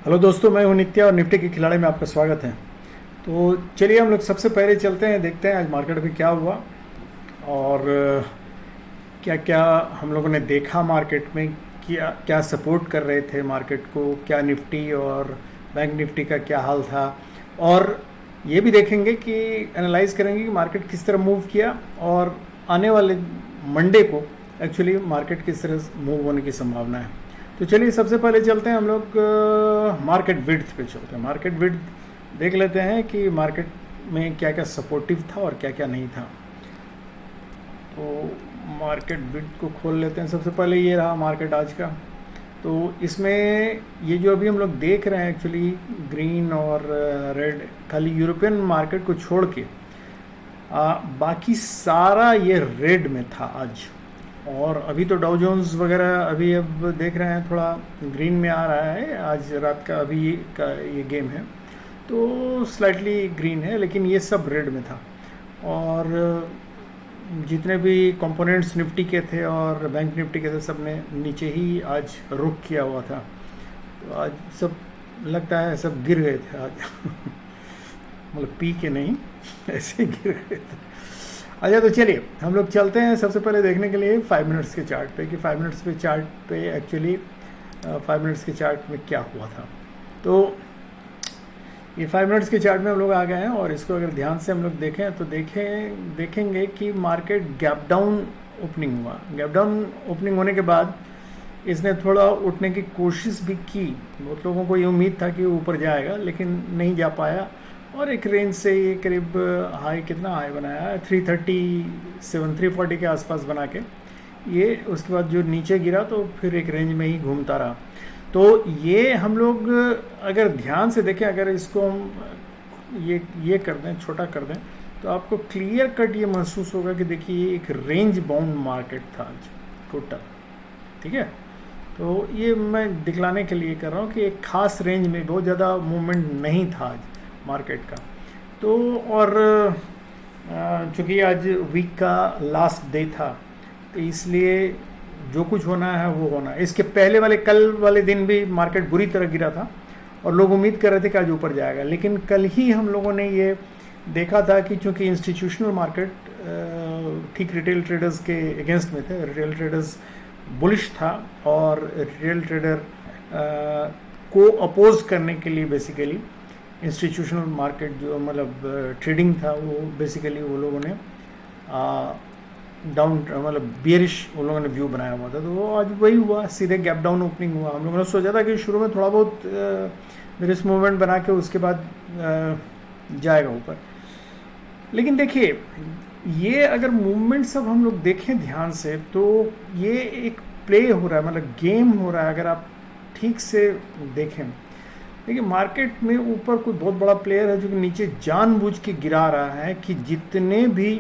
Hello दोस्तों, मैं हूं नित्या और निफ्टी के खिलाड़ी में आपका स्वागत है। तो चलिए हम लोग सबसे पहले चलते हैं, देखते हैं आज मार्केट में क्या हुआ और क्या क्या हम लोगों ने देखा मार्केट में, क्या क्या सपोर्ट कर रहे थे मार्केट को, क्या निफ्टी और बैंक निफ्टी का क्या हाल था। और ये भी देखेंगे कि एनालाइज करेंगे कि मार्केट किस तरह मूव किया और आने वाले मंडे को एक्चुअली मार्केट किस तरह मूव होने की संभावना है। तो चलिए सबसे पहले चलते हैं हम लोग मार्केट विड्थ पे चलते हैं। मार्केट विड्थ देख लेते हैं कि मार्केट में क्या क्या सपोर्टिव था और क्या क्या नहीं था। तो मार्केट विड्थ को खोल लेते हैं। सबसे पहले ये रहा मार्केट आज का। तो इसमें ये जो अभी हम लोग देख रहे हैं एक्चुअली ग्रीन और रेड, खाली यूरोपियन मार्केट को छोड़ के बाकी सारा ये रेड में था आज। और अभी तो डाउ जोन्स वगैरह अभी अब देख रहे हैं थोड़ा ग्रीन में आ रहा है। आज रात का अभी का ये गेम है तो स्लाइटली ग्रीन है, लेकिन ये सब रेड में था। और जितने भी कंपोनेंट्स निफ्टी के थे और बैंक निफ्टी के थे, सब ने नीचे ही आज रुक किया हुआ था। तो आज सब लगता है सब गिर गए थे आज मतलब पी के नहीं, ऐसे गिर गए थे। अच्छा, तो चलिए हम लोग चलते हैं सबसे पहले देखने के लिए 5 मिनट्स के चार्ट पे कि 5 मिनट्स पे चार्ट पे एक्चुअली 5 मिनट्स के चार्ट में क्या हुआ था। तो ये 5 मिनट्स के चार्ट में हम लोग आ गए हैं और इसको अगर ध्यान से हम लोग देखें तो देखेंगे कि मार्केट गैप डाउन ओपनिंग हुआ। गैप डाउन ओपनिंग होने के बाद इसने थोड़ा उठने की कोशिश भी की। बहुत लोगों को ये उम्मीद था कि ऊपर जाएगा, लेकिन नहीं जा पाया और एक रेंज से ये करीब हाई, कितना हाई बनाया है 337 340 के आसपास बना के ये उसके बाद जो नीचे गिरा तो फिर एक रेंज में ही घूमता रहा। तो ये हम लोग अगर ध्यान से देखें, अगर इसको हम ये कर दें, छोटा कर दें, तो आपको क्लियर कट ये महसूस होगा कि देखिए ये एक रेंज बाउंड मार्केट था आज टोटल। ठीक है, तो ये मैं दिखलाने के लिए कर रहा हूँ कि एक खास रेंज में बहुत ज़्यादा मूवमेंट नहीं था आज मार्केट का। तो और चूँकि आज वीक का लास्ट डे था तो इसलिए जो कुछ होना है वो होना है। इसके पहले वाले कल वाले दिन भी मार्केट बुरी तरह गिरा था और लोग उम्मीद कर रहे थे कि आज ऊपर जाएगा, लेकिन कल ही हम लोगों ने ये देखा था कि चूँकि इंस्टीट्यूशनल मार्केट ठीक रिटेल ट्रेडर्स के अगेंस्ट में थे, रिटेल ट्रेडर्स बुलिश था और रिटेल ट्रेडर को अपोज करने के लिए बेसिकली इंस्टीट्यूशनल मार्केट जो मतलब ट्रेडिंग था वो बेसिकली वो लोगों ने डाउन मतलब बियरिश उन लोगों ने व्यू बनाया हुआ था। तो वो आज वही हुआ, सीधे गैप डाउन ओपनिंग हुआ। हम लोगों ने सोचा था कि शुरू में थोड़ा बहुत बियरिश मूवमेंट बना के उसके बाद जाएगा ऊपर, लेकिन देखिए ये अगर मूवमेंट सब हम लोग देखें ध्यान से तो ये एक प्ले हो रहा है, मतलब गेम हो रहा है। अगर आप ठीक से देखें, देखिए मार्केट में ऊपर कोई बहुत बड़ा प्लेयर है जो कि नीचे जानबूझ के गिरा रहा है कि जितने भी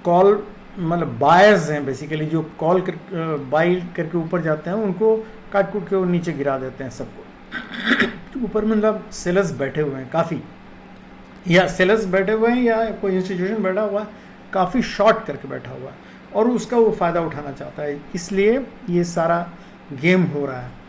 कॉल मतलब बायर्स हैं बेसिकली, जो कॉल बाई करके ऊपर जाते हैं उनको काट कूट के वो नीचे गिरा देते हैं सबको। तो ऊपर में मतलब सेलर्स बैठे हुए हैं काफ़ी, या सेलर्स बैठे हुए हैं या कोई इंस्टीट्यूशन बैठा हुआ है काफ़ी शॉर्ट करके बैठा हुआ है और उसका वो फ़ायदा उठाना चाहता है, इसलिए ये सारा गेम हो रहा है।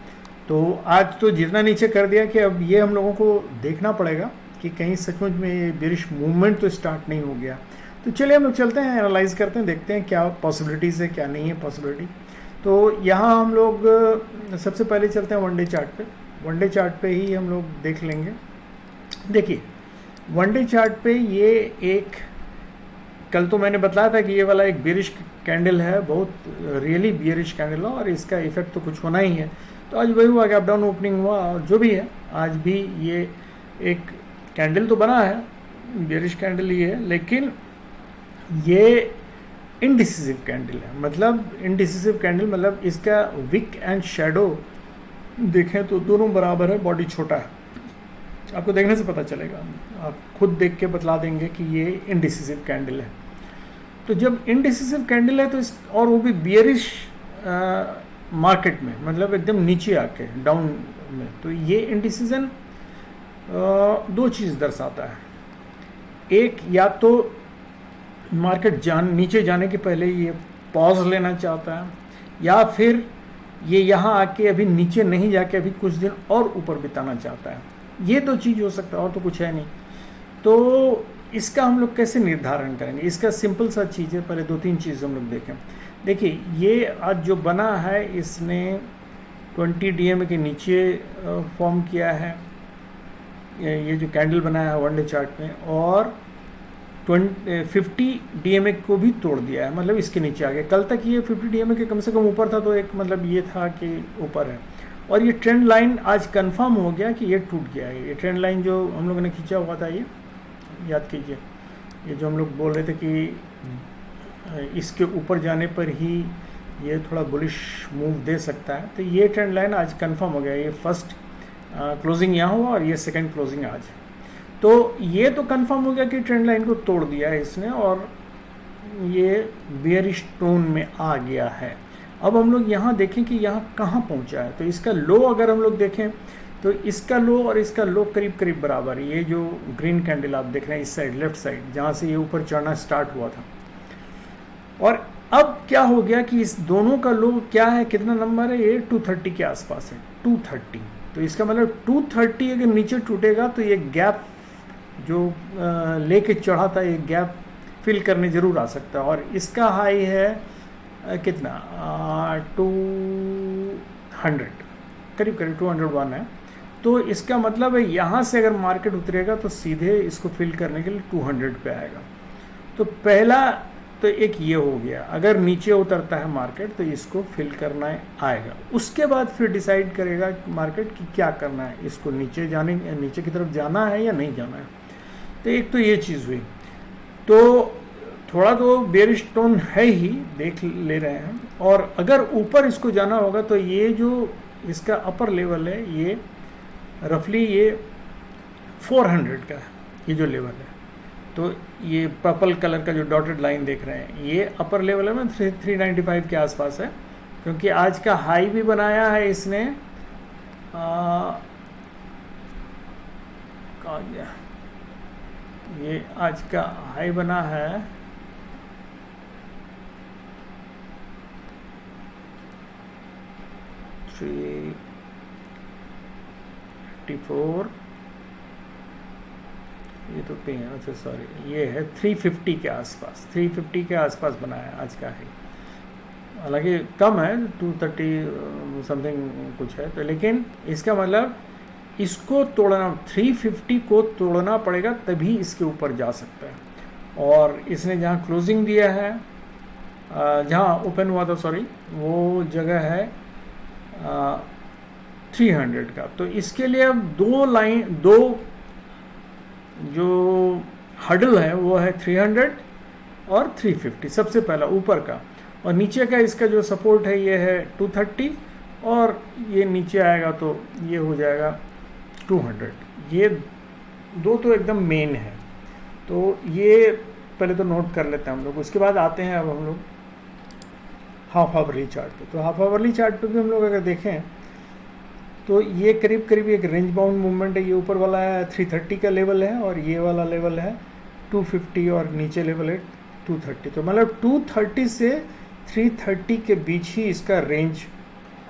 तो आज तो जितना नीचे कर दिया कि अब ये हम लोगों को देखना पड़ेगा कि कहीं सचमुच में ये बेरिश मूवमेंट तो स्टार्ट नहीं हो गया। तो चलिए हम लोग चलते हैं, एनालाइज करते हैं, देखते हैं क्या पॉसिबिलिटीज़ है क्या नहीं है पॉसिबिलिटी। तो यहाँ हम लोग सबसे पहले चलते हैं वनडे चार्ट पे। वनडे चार्ट पे ही हम लोग देख लेंगे। देखिए वनडे चार्ट पे ये एक, कल तो मैंने बताया था कि ये वाला एक बेरिश कैंडल है, बहुत रियली बेरिश कैंडल है और इसका इफेक्ट तो कुछ होना ही है। तो आज वही हुआ, गैप डाउन ओपनिंग हुआ और जो भी है आज भी ये एक कैंडल तो बना है, बेरिश कैंडल ही है, लेकिन ये इनडिसिसिव कैंडल है। मतलब इनडिसिसिव कैंडल मतलब इसका विक एंड शैडो देखें तो दोनों बराबर है, बॉडी छोटा है। आपको देखने से पता चलेगा, आप खुद देख के बतला देंगे कि ये इनडिसिसिव कैंडल है। तो जब इनडिसिसिव कैंडल है तो इस और वो भी बियरिश मार्केट में, मतलब एकदम नीचे आके डाउन में, तो ये इंडिसीजन दो चीज़ दर्शाता है। एक, या तो मार्केट नीचे जाने के पहले ये पॉज लेना चाहता है, या फिर ये यहाँ आके अभी नीचे नहीं जाके अभी कुछ दिन और ऊपर बिताना चाहता है। ये तो चीज़ हो सकता है और तो कुछ है नहीं। तो इसका हम लोग कैसे निर्धारण करेंगे? इसका सिंपल सा चीज़ है, पहले 2-3 चीज़ हम लोग देखें। देखिए ये आज जो बना है इसने 20 DMA के नीचे फॉर्म किया है, ये जो कैंडल बनाया है वन डे चार्ट में, और 50 DMA को भी तोड़ दिया है, मतलब इसके नीचे आ गया। कल तक ये 50 DMA के कम से कम ऊपर था, तो एक मतलब ये था कि ऊपर है। और ये ट्रेंड लाइन आज कंफर्म हो गया कि ये टूट गया है। ये ट्रेंड लाइन जो हम लोगों ने खींचा हुआ था, ये याद कीजिए, ये जो हम लोग बोल रहे थे कि इसके ऊपर जाने पर ही ये थोड़ा बुलिश मूव दे सकता है, तो ये ट्रेंड लाइन आज कंफर्म हो गया। ये फर्स्ट क्लोजिंग यहाँ हुआ और ये सेकंड क्लोजिंग आज। तो ये तो कंफर्म हो गया कि ट्रेंड लाइन को तोड़ दिया है इसने और ये बेयरिश टोन में आ गया है। अब हम लोग यहाँ देखें कि यहाँ कहाँ पहुँचा है। तो इसका लो अगर हम लोग देखें तो इसका लो और इसका लो करीब करीब बराबर है। ये जो ग्रीन कैंडल आप देख रहे हैं इस साइड, लेफ्ट साइड, जहाँ से ये ऊपर चढ़ना स्टार्ट हुआ था। और अब क्या हो गया कि इस दोनों का लो क्या है, कितना नंबर है, ये 230 के आसपास है, 230। तो इसका मतलब 230 अगर नीचे टूटेगा तो ये गैप जो लेके चढ़ा था, ये गैप फिल करने ज़रूर आ सकता है। और इसका हाई है कितना, 200, करीब करीब 201 है। तो इसका मतलब है यहाँ से अगर मार्केट उतरेगा तो सीधे इसको फिल करने के लिए 200 पे आएगा। तो पहला तो एक ये हो गया, अगर नीचे उतरता है मार्केट तो इसको फिल करना आएगा। उसके बाद फिर डिसाइड करेगा मार्केट कि क्या करना है, इसको नीचे की तरफ जाना है या नहीं जाना है। तो एक तो ये चीज़ हुई। तो थोड़ा तो बेयरिश टोन है ही, देख ले रहे हैं। और अगर ऊपर इसको जाना होगा तो ये जो इसका अपर लेवल है, ये रफली ये 400 का है, ये जो लेवल है। तो ये पर्पल कलर का जो डॉटेड लाइन देख रहे हैं, ये अपर लेवल है, 395 के आसपास है। क्योंकि आज का हाई भी बनाया है इसने, कहाँ गया, ये आज का हाई बना है 384, ये तो पे है, अच्छा सॉरी, ये है 350 के आसपास, 350 के आसपास बनाया है आज का हाई। हालांकि कम है, 230 समथिंग कुछ है। तो लेकिन इसका मतलब इसको तोड़ना, 350 को तोड़ना पड़ेगा तभी इसके ऊपर जा सकता है। और इसने जहाँ क्लोजिंग दिया है, जहाँ ओपन हुआ था सॉरी, वो जगह है 300 का। तो इसके लिए अब दो जो हडल है वो है 300 और 350, सबसे पहला ऊपर का। और नीचे का इसका जो सपोर्ट है ये है 230, और ये नीचे आएगा तो ये हो जाएगा 200। ये दो तो एकदम मेन है। तो ये पहले तो नोट कर लेते हैं हम लोग। उसके बाद आते हैं अब हम लोग हाफ आवरली चार्ट पे। तो हाफ आवरली चार्ट पे भी हम लोग अगर देखें तो ये करीब करीब एक रेंज बाउंड मूवमेंट है। ये ऊपर वाला है 330 का लेवल है और ये वाला लेवल है 250 और नीचे लेवल है 230। तो मतलब 230 से 330 के बीच ही इसका रेंज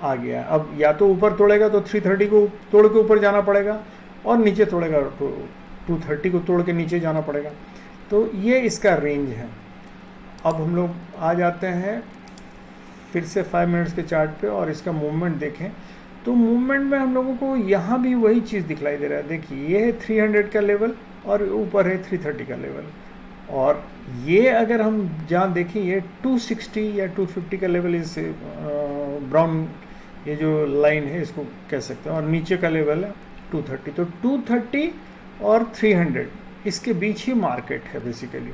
आ गया। अब या तो ऊपर तोड़ेगा तो 330 को तोड़ के ऊपर जाना पड़ेगा, और नीचे तोड़ेगा तो 230 को तोड़ के नीचे जाना पड़ेगा। तो ये इसका रेंज है। अब हम लोग आ जाते हैं फिर से 5 मिनट्स के चार्ट पे और इसका मूवमेंट देखें। तो मूवमेंट में हम लोगों को यहाँ भी वही चीज़ दिखलाई दे रहा है। देखिए ये है 300 का लेवल और ऊपर है 330 का लेवल। और ये अगर हम जहाँ देखें ये 260 या 250 का लेवल, इस ब्राउन ये जो लाइन है इसको कह सकते हैं, और नीचे का लेवल है 230। तो 230 और 300 इसके बीच ही मार्केट है बेसिकली।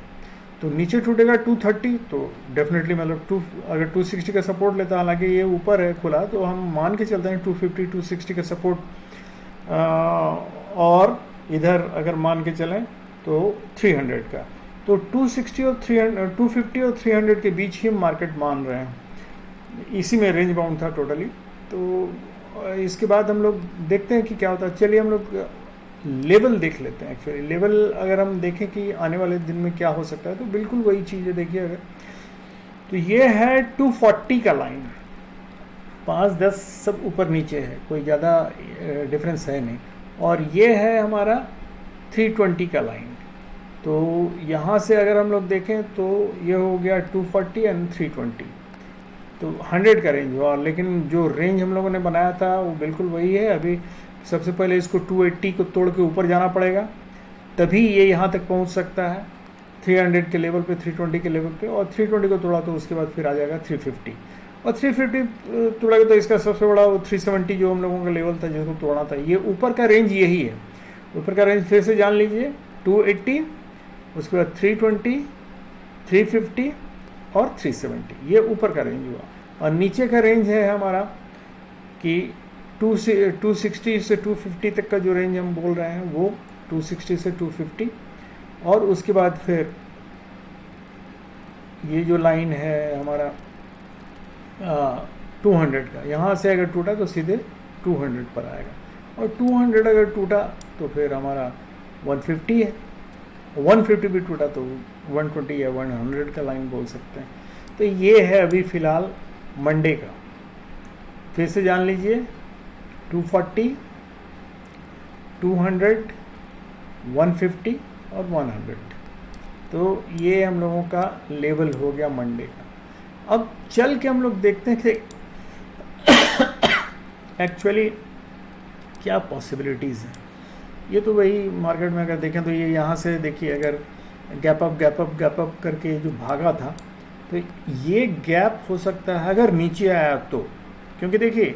तो नीचे टूटेगा 230 तो डेफिनेटली मतलब अगर 260 का सपोर्ट लेता है, हालांकि ये ऊपर है खुला, तो हम मान के चलते हैं 250 260 का सपोर्ट, और इधर अगर मान के चलें तो 300 का। तो 260 और 300, 250 और 300 के बीच ही मार्केट मान रहे हैं। इसी में रेंज बाउंड था टोटली। तो इसके बाद हम लोग देखते हैं कि क्या होता है। चलिए हम लोग लेवल देख लेते हैं। एक्चुअली लेवल अगर हम देखें कि आने वाले दिन में क्या हो सकता है, तो बिल्कुल वही चीज़ है। देखिए अगर तो ये है 240 का लाइन, 5-10 सब ऊपर नीचे है, कोई ज़्यादा डिफरेंस है नहीं। और ये है हमारा 320 का लाइन। तो यहाँ से अगर हम लोग देखें तो ये हो गया 240 एंड 320, तो 100 का रेंज हुआ। लेकिन जो रेंज हम लोगों ने बनाया था वो बिल्कुल वही है। अभी सबसे पहले इसको 280 को तोड़ के ऊपर जाना पड़ेगा, तभी ये यहाँ तक पहुँच सकता है 300 के लेवल पे, 320 के लेवल पे। और 320 को तोड़ा तो उसके बाद फिर आ जाएगा 350, और 350 तोड़ेगा तो इसका सबसे बड़ा वो 370 जो हम लोगों का लेवल था जिसको तोड़ना था। ये ऊपर का रेंज यही है। ऊपर का रेंज फिर से जान लीजिए 280, उसके बाद 320, 350 और 370, ये ऊपर का रेंज हुआ। और नीचे का रेंज है हमारा कि 260 से 250 तक का जो रेंज हम बोल रहे हैं वो 260 से 250। और उसके बाद फिर ये जो लाइन है हमारा 200 का, यहाँ से अगर टूटा तो सीधे 200 पर आएगा। और 200 अगर टूटा तो फिर हमारा 150 है, 150 भी टूटा तो 120 या 100 का लाइन बोल सकते हैं। तो ये है अभी फ़िलहाल मंडे का। फिर से जान लीजिए 240, 200, 150 और 100। तो ये हम लोगों का लेवल हो गया मंडे का। अब चल के हम लोग देखते हैं कि एक्चुअली क्या पॉसिबिलिटीज़ हैं। ये तो वही मार्केट में अगर देखें तो ये यहाँ से देखिए, अगर gap up gap up gap up करके जो भागा था, तो ये गैप हो सकता है अगर नीचे आया तो। क्योंकि देखिए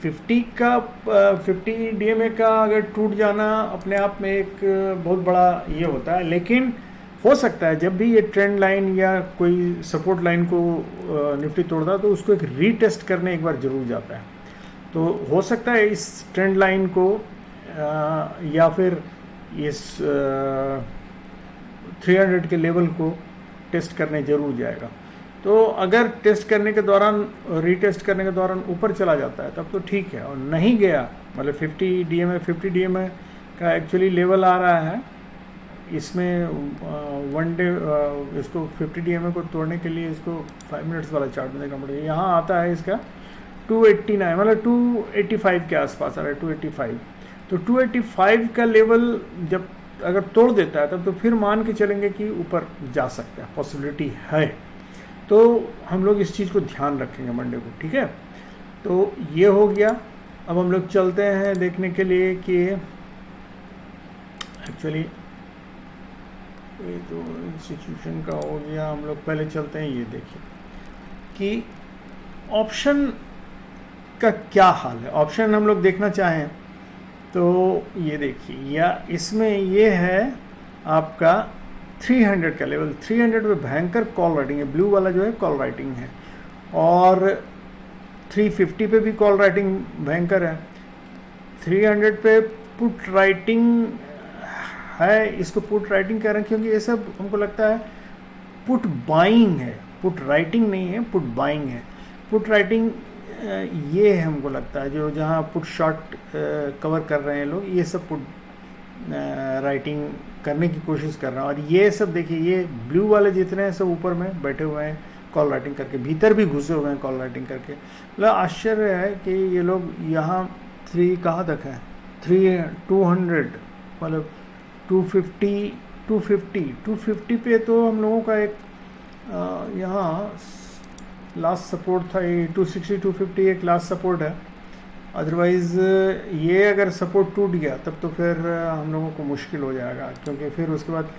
50 डीएमए का अगर टूट जाना अपने आप में एक बहुत बड़ा ये होता है। लेकिन हो सकता है जब भी ये ट्रेंड लाइन या कोई सपोर्ट लाइन को निफ्टी तोड़ता है तो उसको एक रीटेस्ट करने एक बार ज़रूर जाता है। तो हो सकता है इस ट्रेंड लाइन को या फिर इस 300 के लेवल को टेस्ट करने ज़रूर जाएगा। तो अगर टेस्ट करने के दौरान, रीटेस्ट करने के दौरान ऊपर चला जाता है तब तो ठीक है, और नहीं गया मतलब 50 डीएमए का एक्चुअली लेवल आ रहा है इसमें वन डे। इसको 50 डीएमए को तोड़ने के लिए इसको 5 मिनट्स वाला चार्ट में देखना पड़ेगा। यहाँ आता है इसका 289 मतलब 285 के आसपास आ रहा है, 285। तो 285 का लेवल जब अगर तोड़ देता है तब तो फिर मान के चलेंगे कि ऊपर जा सकता है, पॉसिबिलिटी है। तो हम लोग इस चीज़ को ध्यान रखेंगे मंडे को, ठीक है। तो ये हो गया। अब हम लोग चलते हैं देखने के लिए कि एक्चुअली ये तो इंस्टीट्यूशन का हो गया। हम लोग पहले चलते हैं, ये देखिए कि ऑप्शन का क्या हाल है। ऑप्शन हम लोग देखना चाहें तो ये देखिए, या इसमें ये है आपका 300 का लेवल। 300 पे भयंकर कॉल राइटिंग है, ब्लू वाला जो है कॉल राइटिंग है। और 350 पे भी कॉल राइटिंग भयंकर है। 300 पे पुट राइटिंग है। इसको पुट राइटिंग कह रहे हैं क्योंकि ये सब हमको लगता है पुट बाइंग है, पुट राइटिंग नहीं है, पुट बाइंग है। पुट राइटिंग ये है हमको लगता है, जो जहाँ पुट शॉर्ट कवर कर रहे हैं लोग, ये सब पुट राइटिंग करने की कोशिश कर रहे हैं। और ये सब देखिए, ये ब्लू वाले जितने हैं सब ऊपर में बैठे हुए हैं कॉल राइटिंग करके, भीतर भी घुसे हुए हैं कॉल राइटिंग करके। मतलब आश्चर्य है कि ये लोग यहाँ 3 कहाँ तक है, 200 मतलब 250 पे तो हम लोगों का एक यहाँ लास्ट सपोर्ट था। ये 260 250 एक लास्ट सपोर्ट है। अदरवाइज़ ये अगर सपोर्ट टूट गया तब तो फिर हम लोगों को मुश्किल हो जाएगा, क्योंकि फिर उसके बाद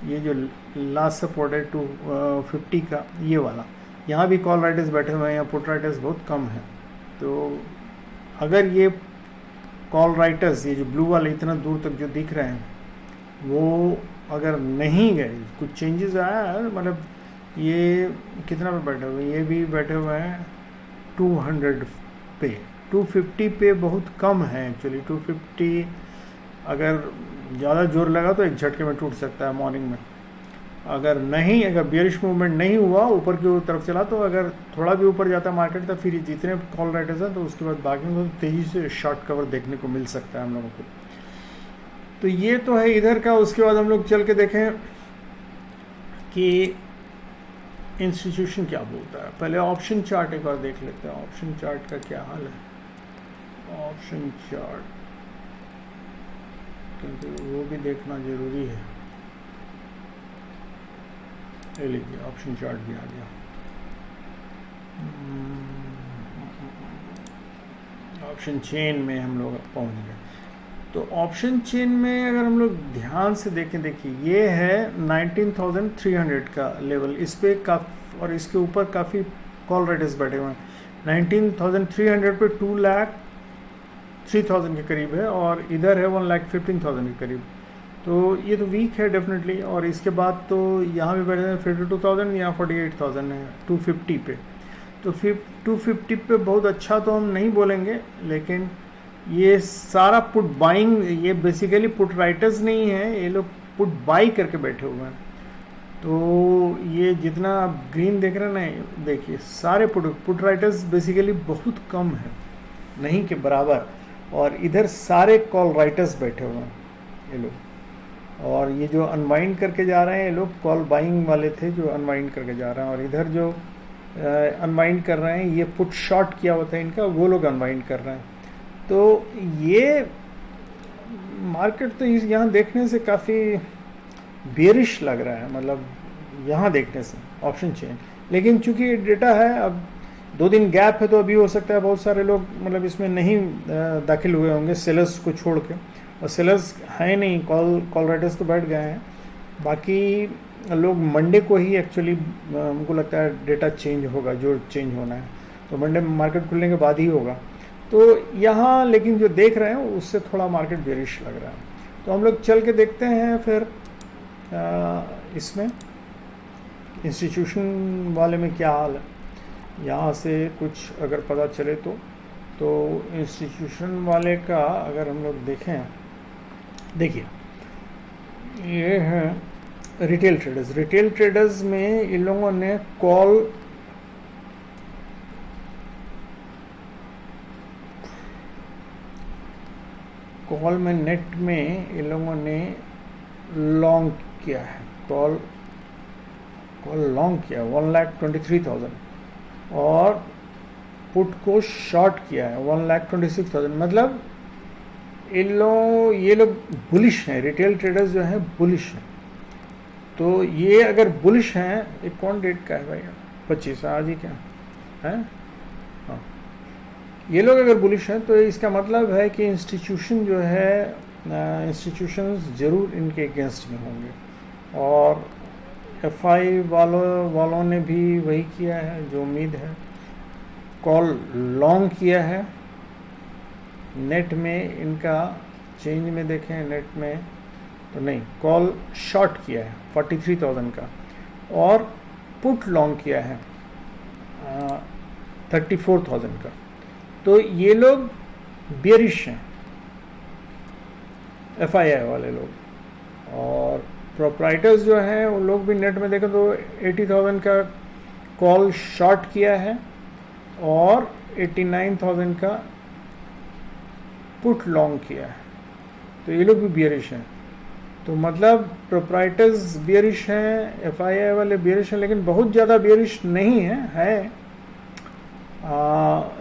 ये जो लास्ट सपोर्ट है 250 का, ये वाला, यहाँ भी कॉल राइटर्स बैठे हुए हैं या पुट राइटर्स बहुत कम हैं। तो अगर ये कॉल राइटर्स, ये जो ब्लू वाले इतना दूर तक जो दिख रहे हैं, वो अगर नहीं गए, कुछ चेंजेस आया है, मतलब ये कितना पे बैठे हुए हैं, ये भी बैठे हुए हैं 200 पे। 250 पे बहुत कम है एक्चुअली। 250 अगर ज़्यादा जोर लगा तो एक झटके में टूट सकता है मॉर्निंग में। अगर नहीं, अगर बियरिश मूवमेंट नहीं हुआ, ऊपर की तरफ चला, तो अगर थोड़ा भी ऊपर जाता है मार्केट तो फिर जितने कॉल राइटर्स हैं तो उसके बाद बाकी को तेज़ी से शॉर्ट कवर देखने को मिल सकता है हम लोगों को। तो ये तो है इधर का। उसके बाद हम लोग चल के देखें कि इंस्टीट्यूशन क्या बोलता है। पहले ऑप्शन चार्ट एक बार देख लेते हैं, ऑप्शन चार्ट का क्या हाल है। ऑप्शन चार्ट क्योंकि वो भी देखना ज़रूरी है। ले लीजिए, ऑप्शन चार्ट भी आ गया। ऑप्शन चेन में हम लोग पहुंच गए। तो ऑप्शन चेन में अगर हम लोग ध्यान से देखें, देखिए ये है 19,300 का लेवल, इस पे काफ़ी और इसके ऊपर काफ़ी कॉल राइटर्स बैठे हुए हैं। 19,300 पे 2,03,000 के करीब है और इधर है 1,15,000 के करीब। तो ये तो वीक है डेफिनेटली। और इसके बाद तो यहाँ भी बैठे हैं 52,000, यहाँ 48,000 है 250 पे। तो फिर 250 पे बहुत अच्छा तो हम नहीं बोलेंगे, लेकिन ये सारा पुट बाइंग, ये बेसिकली पुट राइटर्स नहीं है, ये लोग पुट बाई करके बैठे हुए हैं। तो ये जितना आप ग्रीन देख रहे हैं ना, देखिए सारे पुट राइटर्स बेसिकली बहुत कम है, नहीं के बराबर। और इधर सारे कॉल राइटर्स बैठे हुए हैं ये लोग। और ये जो अनवाइंड करके जा रहे हैं ये लोग कॉल बाइंग वाले थे जो अनवाइंड करके जा रहे हैं। और इधर जो अनवाइंड कर रहे हैं, ये पुट शॉर्ट किया हुआ था इनका, वो लोग अनवाइंड कर रहे हैं। तो ये मार्केट तो यहाँ देखने से काफ़ी बेरिश लग रहा है, मतलब यहाँ देखने से ऑप्शन चेन। लेकिन चूंकि डेटा है, अब 2 दिन गैप है, तो अभी हो सकता है बहुत सारे लोग मतलब इसमें नहीं दाखिल हुए होंगे सेलर्स को छोड़ के। और सेलर्स हैं नहीं, कॉल राइटर्स तो बैठ गए हैं। बाकी लोग मंडे को ही एक्चुअली हमको लगता है डेटा चेंज होगा, जो चेंज होना है तो मंडे मार्केट खुलने के बाद ही होगा। तो यहाँ लेकिन जो देख रहे हैं उससे थोड़ा मार्केट बेरिश लग रहा है। तो हम लोग चल के देखते हैं फिर इसमें इंस्टीट्यूशन वाले में क्या हाल है, यहाँ से कुछ अगर पता चले तो इंस्टीट्यूशन वाले का अगर हम लोग देखें, देखिए ये है रिटेल ट्रेडर्स। रिटेल ट्रेडर्स में इन लोगों ने कॉल में नेट में इन लोगों ने लॉन्ग किया है, कॉल लॉन्ग किया 1,23,000 और पुट को शॉर्ट किया है 1,26,000। मतलब ये लोग बुलिश हैं, रिटेल ट्रेडर्स जो हैं बुलिश हैं। तो ये अगर बुलिश हैं, ये कौन डेट का है भाई, 25 आज ही क्या है, हाँ, ये लोग अगर बुलिश हैं तो इसका मतलब है कि इंस्टीट्यूशन जो है, इंस्टीट्यूशंस ज़रूर इनके अगेंस्ट में होंगे। और एफआई वालों ने भी वही किया है जो उम्मीद है, कॉल लॉन्ग किया है। नेट में इनका चेंज में देखें, नेट में तो नहीं, कॉल शॉर्ट किया है 43,000 का और पुट लॉन्ग किया है 34,000 का। तो ये लोग बेरिश हैं, एफआईआई वाले लोग। और प्रोप्राइटर्स जो हैं उन लोग भी नेट में देखें तो 80,000 का कॉल शॉर्ट किया है और 89,000 का पुट लॉन्ग किया है। तो ये लोग भी बेरिश हैं। तो मतलब प्रोप्राइटर्स बेरिश हैं, एफआईआई वाले बेरिश हैं, लेकिन बहुत ज़्यादा बेरिश नहीं है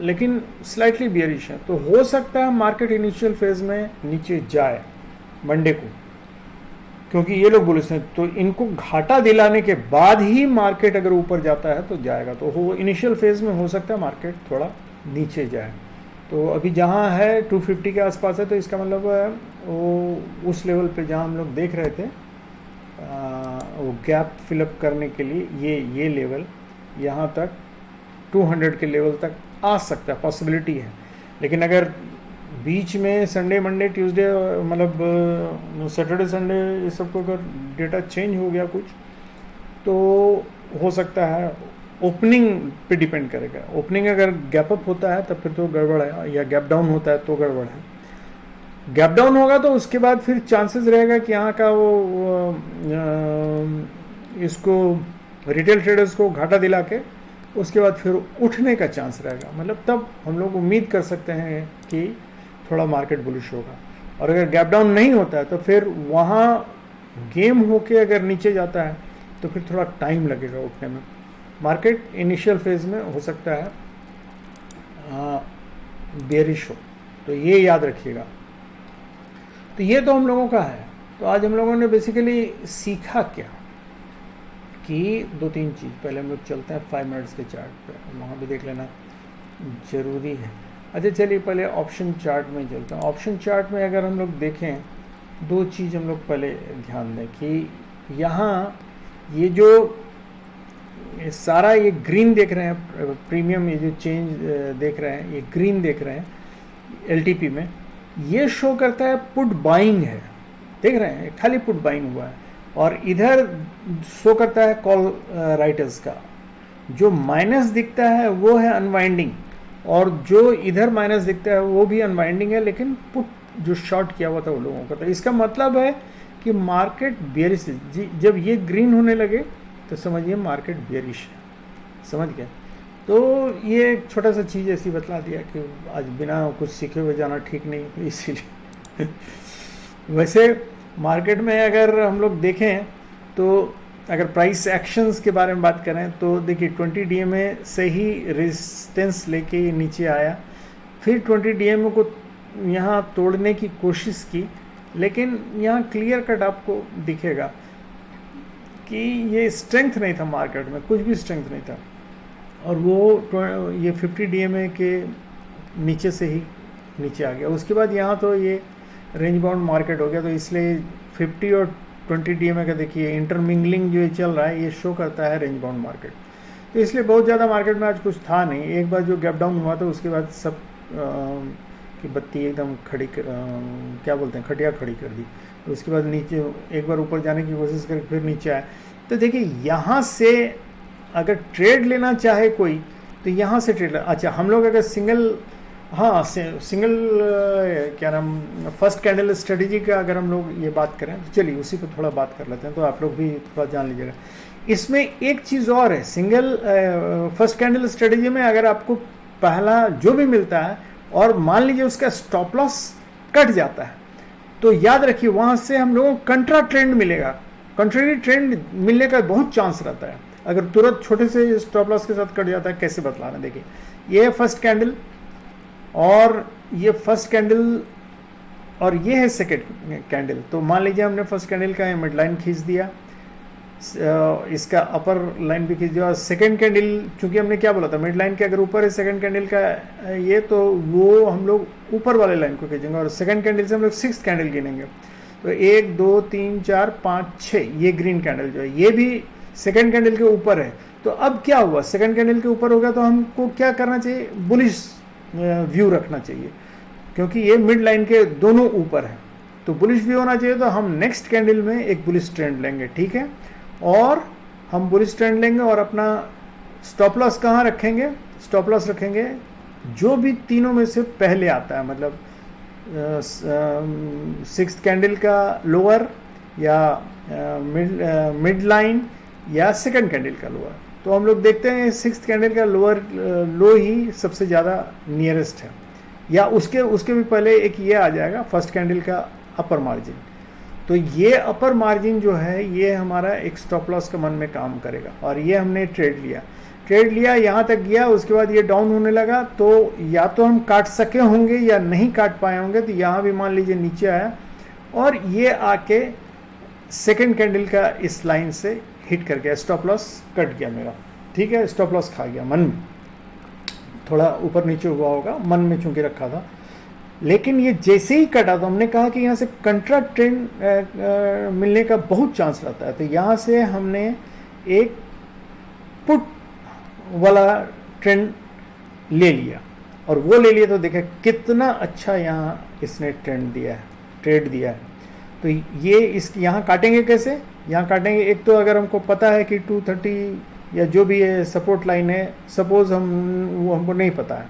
लेकिन स्लाइटली बेरिश है। तो हो सकता है मार्केट इनिशियल फेज में नीचे जाए मंडे को, क्योंकि ये लोग बुलिश हैं। तो इनको घाटा दिलाने के बाद ही मार्केट अगर ऊपर जाता है तो जाएगा। तो वो इनिशियल फेज में हो सकता है मार्केट थोड़ा नीचे जाए। तो अभी जहाँ है 250 के आसपास है, तो इसका मतलब वो उस लेवल पे जहाँ हम लोग देख रहे थे वो गैप फिलअप करने के लिए ये लेवल यहाँ तक 200 के लेवल तक आ सकता है, पॉसिबिलिटी है। लेकिन अगर बीच में संडे मंडे ट्यूसडे मतलब सैटरडे संडे ये सब को अगर डेटा चेंज हो गया कुछ, तो हो सकता है ओपनिंग पे डिपेंड करेगा। ओपनिंग अगर गैप अप होता है तब फिर तो गड़बड़ है, या गैप डाउन होता है तो गड़बड़ है। गैप डाउन होगा तो उसके बाद फिर चांसेस रहेगा कि यहाँ का वो इसको रिटेल ट्रेडर्स को घाटा दिला के उसके बाद फिर उठने का चांस रहेगा। मतलब तब हम लोग उम्मीद कर सकते हैं कि थोड़ा मार्केट बुलिश होगा। और अगर गैप डाउन नहीं होता है तो फिर वहाँ गेम होके अगर नीचे जाता है तो फिर थोड़ा टाइम लगेगा उठने में। मार्केट इनिशियल फेज में हो सकता है बेरिश हो, तो ये याद रखिएगा। तो ये तो हम लोगों का है। तो आज हम लोगों ने बेसिकली सीखा क्या कि 2-3 चीज़। पहले हम लोग चलते हैं 5 मिनट्स के चार्ट पे, वहाँ भी देख लेना ज़रूरी है। अच्छा चलिए पहले ऑप्शन चार्ट में चलते हैं। ऑप्शन चार्ट में अगर हम लोग देखें 2 चीज़ हम लोग पहले ध्यान दें कि यहाँ ये जो ये सारा ये ग्रीन देख रहे हैं, प्रीमियम ये जो चेंज देख रहे हैं, ये ग्रीन देख रहे हैं एलटीपी में, ये शो करता है पुट बाइंग है, देख रहे हैं खाली पुट बाइंग हुआ है। और इधर शो करता है कॉल राइटर्स का। जो माइनस दिखता है वो है अनवाइंडिंग, और जो इधर माइनस दिखता है वो भी अनवाइंडिंग है, लेकिन पुट जो शॉर्ट किया हुआ था वो लोगों का। तो इसका मतलब है कि मार्केट बेरिश है। जब ये ग्रीन होने लगे तो समझिए मार्केट बेरिश है, समझ गए। तो ये एक छोटा सा चीज़ ऐसी बतला दिया कि आज बिना कुछ सीखे हुए जाना ठीक नहीं, तो इसीलिए वैसे मार्केट में अगर हम लोग देखें तो अगर प्राइस एक्शंस के बारे में बात करें तो देखिए 20 DMA से ही रेजिस्टेंस लेके ये नीचे आया, फिर 20 DMA को यहाँ तोड़ने की कोशिश की, लेकिन यहाँ क्लियर कट आपको दिखेगा कि ये स्ट्रेंथ नहीं था मार्केट में, कुछ भी स्ट्रेंथ नहीं था। और वो ये 50 DMA के नीचे से ही नीचे आ गया। उसके बाद यहाँ तो ये रेंज बाउंड मार्केट हो गया, तो इसलिए 50 और 20 DMA का देखिए इंटरमिंगलिंग जो चल रहा है ये शो करता है रेंज बाउंड मार्केट। तो इसलिए बहुत ज़्यादा मार्केट में आज कुछ था नहीं। एक बार जो गैप डाउन हुआ था उसके बाद सब की बत्ती एकदम खड़ी क्या बोलते हैं, खटिया खड़ी कर दी। तो उसके बाद नीचे एक बार ऊपर जाने की कोशिश करके फिर नीचे आया। तो देखिए यहाँ से अगर ट्रेड लेना चाहे कोई तो यहाँ से ट्रेड, अच्छा हम लोग अगर सिंगल सिंगल क्या नाम फर्स्ट कैंडल स्ट्रेटेजी का अगर हम लोग ये बात करें तो चलिए उसी पर थोड़ा बात कर लेते हैं, तो आप लोग भी थोड़ा जान लीजिएगा। इसमें एक चीज़ और है, सिंगल फर्स्ट कैंडल स्ट्रेटेजी में अगर आपको पहला जो भी मिलता है और मान लीजिए उसका स्टॉप लॉस कट जाता है, तो याद रखिए वहाँ से हम लोगों को कंट्रा ट्रेंड मिलेगा। कंट्रेरी ट्रेंड मिलने का बहुत चांस रहता है अगर तुरंत छोटे से स्टॉप लॉस के साथ कट जाता है। कैसे बतला रहे हैं देखिए, ये है फर्स्ट कैंडल और ये फर्स्ट कैंडल और ये है सेकेंड कैंडल। तो मान लीजिए हमने फर्स्ट कैंडल का मिड लाइन खींच दिया, इसका अपर लाइन भी खींच दिया, और सेकेंड कैंडल चूंकि हमने क्या बोला था मिड लाइन के अगर ऊपर है सेकेंड कैंडल का ये, तो वो हम लोग ऊपर वाले लाइन को खींचेंगे और सेकेंड कैंडल से हम लोग 6th कैंडल गिनेंगे। तो 1 2 3 4 5 6 ये ग्रीन कैंडल जो है ये भी सेकेंड कैंडल के ऊपर है। तो अब क्या हुआ, सेकेंड कैंडल के ऊपर हो गया तो हमको क्या करना चाहिए, बुलिश व्यू रखना चाहिए, क्योंकि ये मिड लाइन के दोनों ऊपर है। तो बुलिश व्यू होना चाहिए, तो हम नेक्स्ट कैंडल में एक बुलिश ट्रेंड लेंगे, ठीक है। और हम बुलिश ट्रेंड लेंगे और अपना स्टॉप लॉस कहाँ रखेंगे, स्टॉप लॉस रखेंगे जो भी तीनों में से पहले आता है, मतलब 6th कैंडल का लोअर या मिड लाइन या सेकंड कैंडल का लोअर। तो हम लोग देखते हैं 6th कैंडल का लोअर लो ही सबसे ज़्यादा नियरेस्ट है, या उसके भी पहले एक ये आ जाएगा फर्स्ट कैंडल का अपर मार्जिन। तो ये अपर मार्जिन जो है ये हमारा एक स्टॉप लॉस का मन में काम करेगा। और ये हमने ट्रेड लिया यहाँ तक गया, उसके बाद ये डाउन होने लगा, तो या तो हम काट सके होंगे या नहीं काट पाए होंगे। तो यहाँ भी मान लीजिए नीचे आया और ये आके सेकेंड कैंडल का इस लाइन से हिट कर गया, स्टॉप लॉस कट गया मेरा, ठीक है। स्टॉप लॉस खा गया, मन में थोड़ा ऊपर नीचे हुआ होगा, मन में चूंकि रखा था। लेकिन ये जैसे ही कटा तो हमने कहा कि यहाँ से कंट्रा ट्रेंड मिलने का बहुत चांस रहता है। तो यहाँ से हमने एक पुट वाला ट्रेंड ले लिया, और वो ले लिया तो देखा कितना अच्छा यहाँ इसने ट्रेड दिया है। तो ये यहाँ काटेंगे कैसे, यहाँ काटेंगे एक तो अगर हमको पता है कि 230 या जो भी है सपोर्ट लाइन है, सपोज वो हमको नहीं पता है,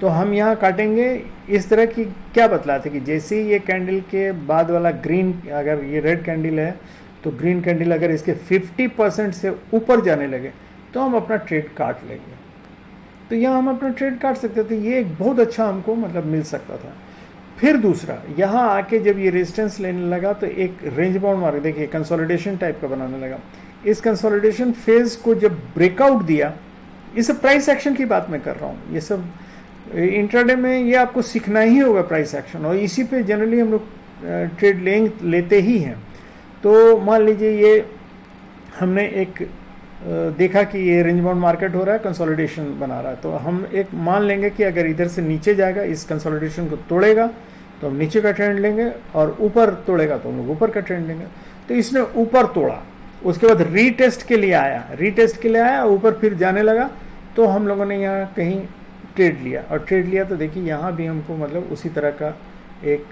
तो हम यहाँ काटेंगे इस तरह की। क्या बतलाते कि जैसे ही ये कैंडल के बाद वाला ग्रीन, अगर ये रेड कैंडल है तो ग्रीन कैंडल अगर इसके 50% से ऊपर जाने लगे तो हम अपना ट्रेड काट लेंगे। तो यहाँ हम अपना ट्रेड काट सकते थे, ये एक बहुत अच्छा हमको मतलब मिल सकता था। फिर दूसरा, यहाँ आके जब ये रेजिस्टेंस लेने लगा तो एक रेंज बाउंड मार्केट देखिए कंसोलिडेशन टाइप का बनाने लगा। इस कंसोलिडेशन फेज को जब ब्रेकआउट दिया, इस प्राइस एक्शन की बात मैं कर रहा हूँ, ये सब इंट्राडे में ये आपको सीखना ही होगा प्राइस एक्शन, और इसी पे जनरली हम लोग ट्रेड लेते ही हैं। तो मान लीजिए ये हमने एक देखा कि ये रेंज बाउंड मार्केट हो रहा है, कंसोलिडेशन बना रहा है, तो हम एक मान लेंगे कि अगर इधर से नीचे जाएगा, इस कंसोलिडेशन को तोड़ेगा तो हम नीचे का ट्रेंड लेंगे, और ऊपर तोड़ेगा तो हम लोग ऊपर का ट्रेंड लेंगे। तो इसने ऊपर तोड़ा, उसके बाद रीटेस्ट के लिए आया, ऊपर फिर जाने लगा, तो हम लोगों ने यहाँ कहीं ट्रेड लिया, तो देखिए यहाँ भी हमको मतलब उसी तरह का एक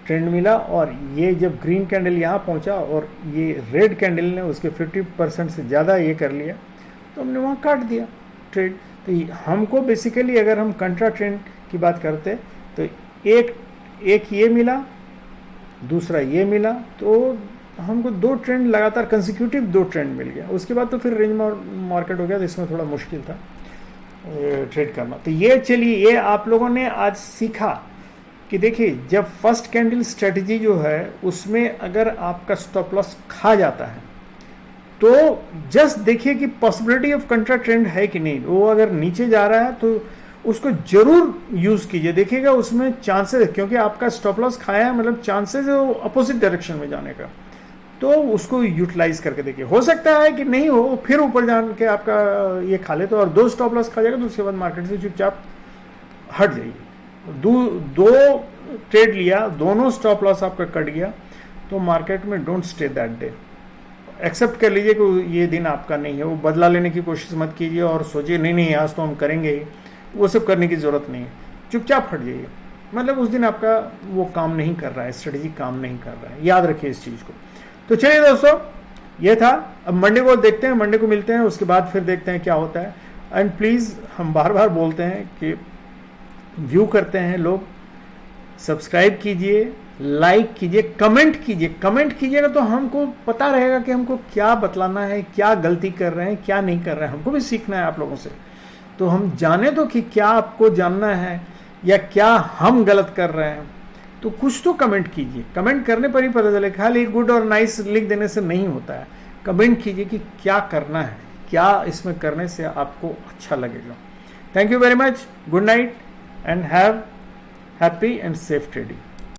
ट्रेंड मिला, और ये जब ग्रीन कैंडल यहाँ पहुँचा और ये रेड कैंडल ने उसके 50% से ज़्यादा ये कर लिया, तो हमने वहाँ काट दिया ट्रेड। तो हमको बेसिकली अगर हम कंट्रा ट्रेंड की बात करते तो एक ये मिला, दूसरा ये मिला, तो हमको दो ट्रेंड लगातार कंसेक्यूटिव दो ट्रेंड मिल गया। उसके बाद तो फिर रेंज मार्केट हो गया, तो इसमें थोड़ा मुश्किल था ट्रेड करना। तो ये चलिए, ये आप लोगों ने आज सीखा कि देखिए जब फर्स्ट कैंडल स्ट्रेटजी जो है उसमें अगर आपका स्टॉप लॉस खा जाता है तो जस्ट देखिए कि पॉसिबिलिटी ऑफ कंट्रा ट्रेंड है कि नहीं। वो अगर नीचे जा रहा है तो उसको जरूर यूज कीजिए, देखिएगा उसमें चांसेस, क्योंकि आपका स्टॉप लॉस खाया है मतलब चांसेस है वो अपोजिट डायरेक्शन में जाने का, तो उसको यूटिलाइज करके देखिए। हो सकता है कि नहीं हो, फिर ऊपर जान के आपका ये खा ले तो और दो स्टॉप लॉस खा जाएगा, तो उसके बाद मार्केट से चुपचाप हट जाइए। दो ट्रेड लिया, दोनों स्टॉप लॉस आपका कट गया, तो मार्केट में don't stay that day, accept कर लीजिए कि ये दिन आपका नहीं है। वो बदला लेने की कोशिश मत कीजिए और सोचिए नहीं आज तो हम करेंगे ही, वो सब करने की ज़रूरत नहीं है, चुपचाप हट जाइए। मतलब उस दिन आपका वो काम नहीं कर रहा है, स्ट्रेटजी काम नहीं कर रहा है, याद रखिए इस चीज़ को। तो चलिए दोस्तों, ये था। अब मंडे को देखते हैं, मंडे को मिलते हैं, उसके बाद फिर देखते हैं क्या होता है। एंड प्लीज़ हम बार बार बोलते हैं कि व्यू करते हैं लोग, सब्सक्राइब कीजिए, लाइक कीजिए, कमेंट कीजिएगा तो हमको पता रहेगा कि हमको क्या बतलाना है, क्या गलती कर रहे हैं, क्या नहीं कर रहे हैं। हमको भी सीखना है आप लोगों से, तो हम जाने तो कि क्या आपको जानना है या क्या हम गलत कर रहे हैं। तो कुछ तो कमेंट कीजिए, कमेंट करने पर ही पता चले, खाली गुड और नाइस लिख देने से नहीं होता है। कमेंट कीजिए कि क्या करना है, क्या इसमें करने से आपको अच्छा लगेगा। Thank you very much, good night and have happy and safe trading.